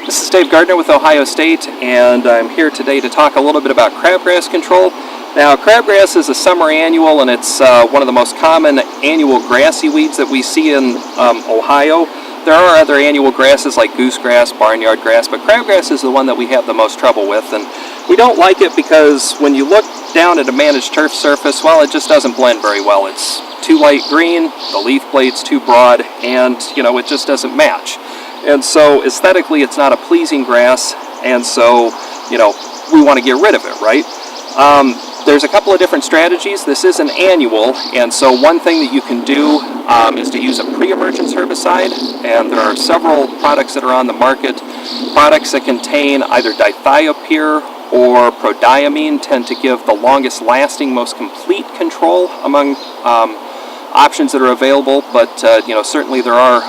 This is Dave Gardner with Ohio State, and I'm here today to talk a little bit about crabgrass control. Now, crabgrass is a summer annual, and it's one of the most common annual grassy weeds that we see in Ohio. There are other annual grasses like goosegrass, barnyard grass, but crabgrass is the one that we have the most trouble with. And we don't like it because when you look down at a managed turf surface, well, it just doesn't blend very well. It's too light green, the leaf blade's too broad, and it just doesn't match. And so aesthetically it's not a pleasing grass, and so we want to get rid of it, right? There's a couple of different strategies. This is an annual, and so one thing that you can do is to use a pre-emergence herbicide, and there are several products that are on the market. Products that contain either dithiopyr or prodiamine tend to give the longest lasting, most complete control among options that are available, but certainly there are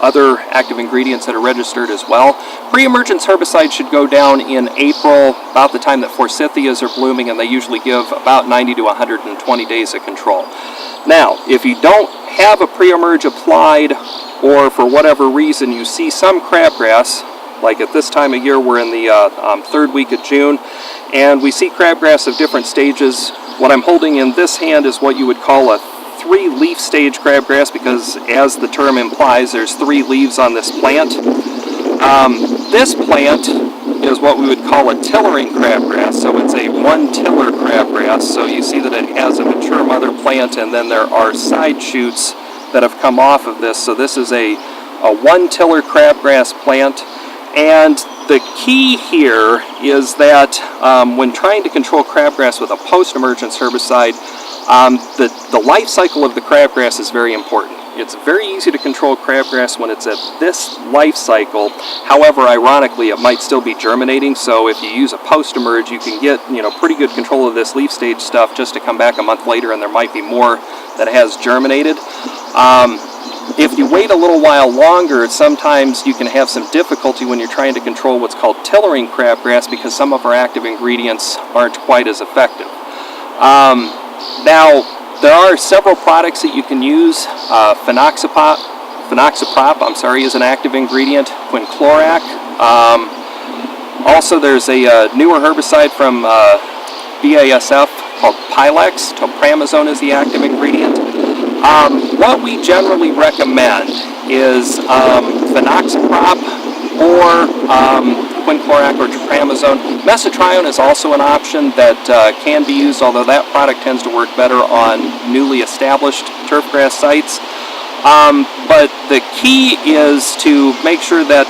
other active ingredients that are registered as well. Pre-emergence herbicides should go down in April, about the time that forsythias are blooming, and they usually give about 90 to 120 days of control. Now, if you don't have a pre-emerge applied, or for whatever reason you see some crabgrass, like at this time of year, we're in the third week of June, and we see crabgrass of different stages. What I'm holding in this hand is what you would call a 3-leaf stage crabgrass, because as the term implies, there's 3 leaves on this plant. This plant is what we would call a tillering crabgrass, so it's a 1-tiller crabgrass. So you see that it has a mature mother plant, and then there are side shoots that have come off of this. So this is a 1-tiller crabgrass plant. And the key here is that when trying to control crabgrass with a post-emergence herbicide, the life cycle of the crabgrass is very important. It's very easy to control crabgrass when it's at this life cycle. However, ironically, it might still be germinating, so if you use a post-emerge, you can get pretty good control of this leaf stage stuff just to come back a month later and there might be more that has germinated. If you wait a little while longer, sometimes you can have some difficulty when you're trying to control what's called tillering crabgrass, because some of our active ingredients aren't quite as effective. Now, there are several products that you can use. Phenoxaprop, is an active ingredient. Quinclorac. Also, there's a newer herbicide from BASF called Pylex. Topramazone is the active ingredient. What we generally recommend is Phenoxaprop or Quinclorac or Topramazone. Mesotrione is also an option that can be used, although that product tends to work better on newly established turfgrass sites. But the key is to make sure that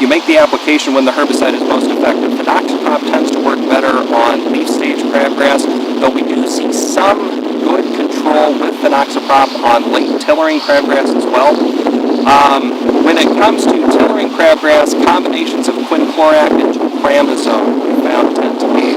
you make the application when the herbicide is most effective. Phenoxaprop tends to work better on leaf stage crabgrass, though we do see some good control with Phenoxaprop on late tillering crabgrass as well. When it comes to tillering crabgrass, combinations of Quinclorac and Topramazone we found tend to be